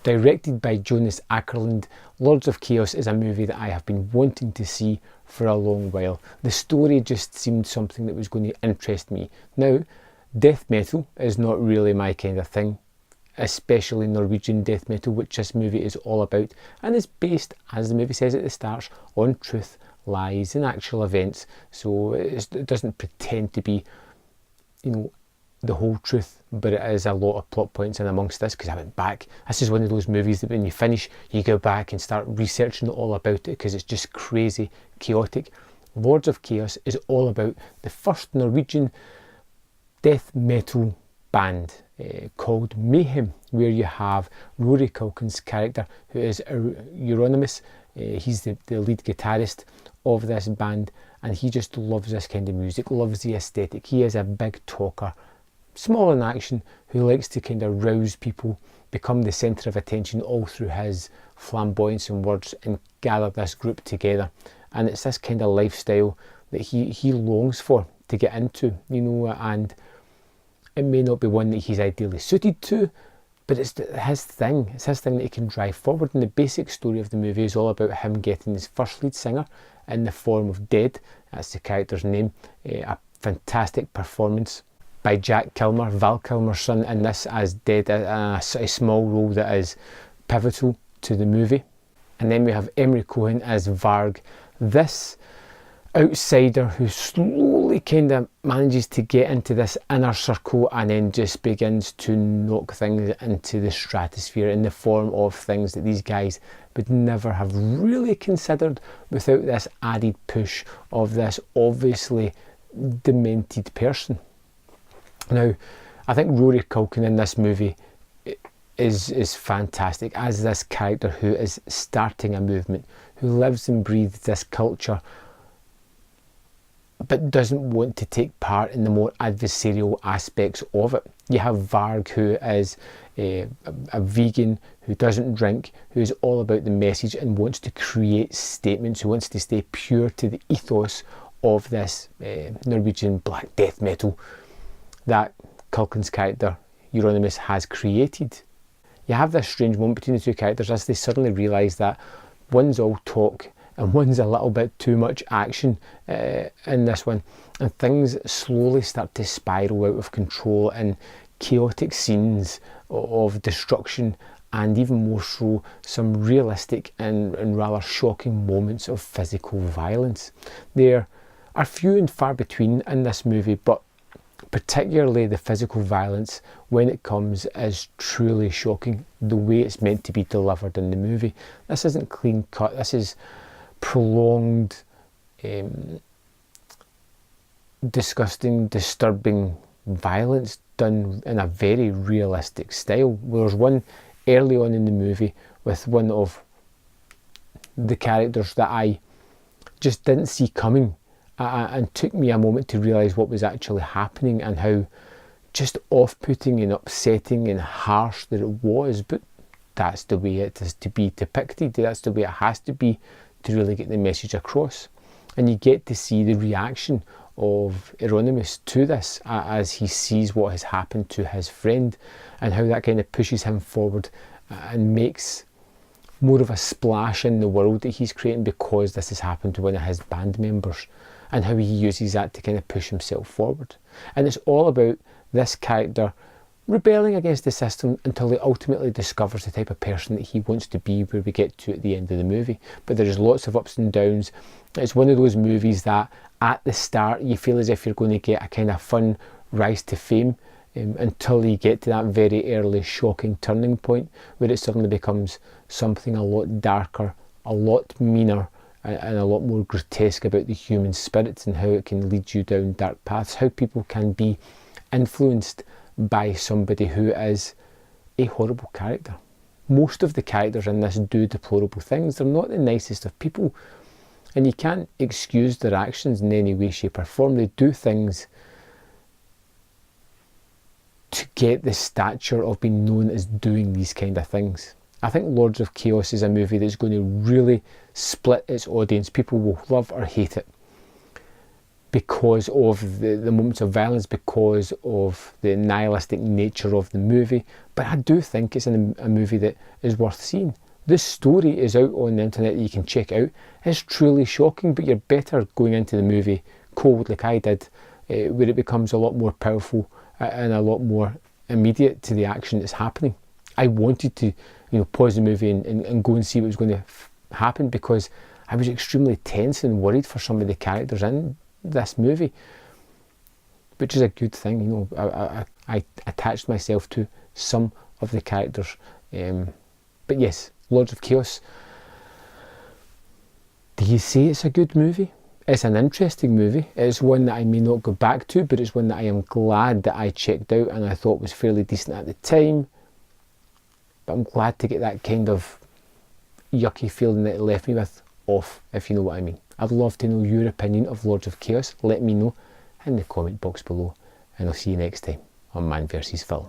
Directed by Jonas Åkerlund, Lords of Chaos is a movie that I have been wanting to see for a long while. The story just seemed something that was going to interest me. Now, death metal is not really my kind of thing, especially Norwegian death metal, which this movie is all about, and is based, as the movie says at the start, on truth, lies and actual events. So it doesn't pretend to be, the whole truth, but it is a lot of plot points in amongst this, because I went back. This is one of those movies that when you finish, you go back and start researching all about it, because it's just crazy, chaotic. Lords of Chaos is all about the first Norwegian death metal band called Mayhem, where you have Rory Culkin's character, who is Euronymous. He's the lead guitarist of this band, and he just loves this kind of music, loves the aesthetic. He is a big talker, small in action, who likes to kind of rouse people, become the centre of attention all through his flamboyance and words, and gather this group together. And it's this kind of lifestyle that he longs for to get into, and it may not be one that he's ideally suited to, but it's his thing. It's his thing that he can drive forward. And the basic story of the movie is all about him getting his first lead singer in the form of Dead. That's the character's name. A fantastic performance by Jack Kilmer, Val Kilmer's son, in this as Dead, a small role that is pivotal to the movie. And then we have Emery Cohen as Varg, this outsider who slowly kind of manages to get into this inner circle and then just begins to knock things into the stratosphere in the form of things that these guys would never have really considered without this added push of this obviously demented person. Now, I think Rory Culkin in this movie is fantastic as this character who is starting a movement, who lives and breathes this culture, but doesn't want to take part in the more adversarial aspects of it. You have Varg, who is a vegan, who doesn't drink, who is all about the message and wants to create statements, who wants to stay pure to the ethos of this Norwegian black death metal that Culkin's character, Euronymous, has created. You have this strange moment between the two characters as they suddenly realise that one's all talk and one's a little bit too much action in this one, and things slowly start to spiral out of control in chaotic scenes of destruction, and even more so some realistic and rather shocking moments of physical violence. There are few and far between in this movie, but particularly the physical violence when it comes is truly shocking, the way it's meant to be delivered in the movie. This isn't clean cut, this is prolonged, disgusting, disturbing violence done in a very realistic style. There's one early on in the movie with one of the characters that I just didn't see coming, and took me a moment to realise what was actually happening and how just off-putting and upsetting and harsh that it was. But that's the way it is to be depicted, that's the way it has to be to really get the message across. And you get to see the reaction of Euronymous to this as he sees what has happened to his friend, and how that kind of pushes him forward and makes more of a splash in the world that he's creating because this has happened to one of his band members, and how he uses that to kind of push himself forward. And it's all about this character rebelling against the system until he ultimately discovers the type of person that he wants to be, where we get to at the end of the movie. But there's lots of ups and downs. It's one of those movies that at the start you feel as if you're going to get a kind of fun rise to fame, until you get to that very early shocking turning point where it suddenly becomes something a lot darker, a lot meaner, and a lot more grotesque about the human spirit and how it can lead you down dark paths, how people can be influenced by somebody who is a horrible character. Most of the characters in this do deplorable things. They're not the nicest of people, and you can't excuse their actions in any way, shape or form. They do things to get the stature of being known as doing these kind of things. I think Lords of Chaos is a movie that's going to really split its audience. People will love or hate it because of the moments of violence, because of the nihilistic nature of the movie, but I do think it's a movie that is worth seeing. This story is out on the internet that you can check out. It's truly shocking, but you're better going into the movie cold like I did, where it becomes a lot more powerful and a lot more immediate to the action that's happening. I wanted to, pause the movie and go and see what was going to happen, because I was extremely tense and worried for some of the characters in this movie, which is a good thing. I attached myself to some of the characters, but yes, Lords of Chaos. Do you say it's a good movie? It's an interesting movie. It's one that I may not go back to, but it's one that I am glad that I checked out and I thought was fairly decent at the time. But I'm glad to get that kind of yucky feeling that it left me with off, if you know what I mean. I'd love to know your opinion of Lords of Chaos. Let me know in the comment box below, and I'll see you next time on Man vs Film.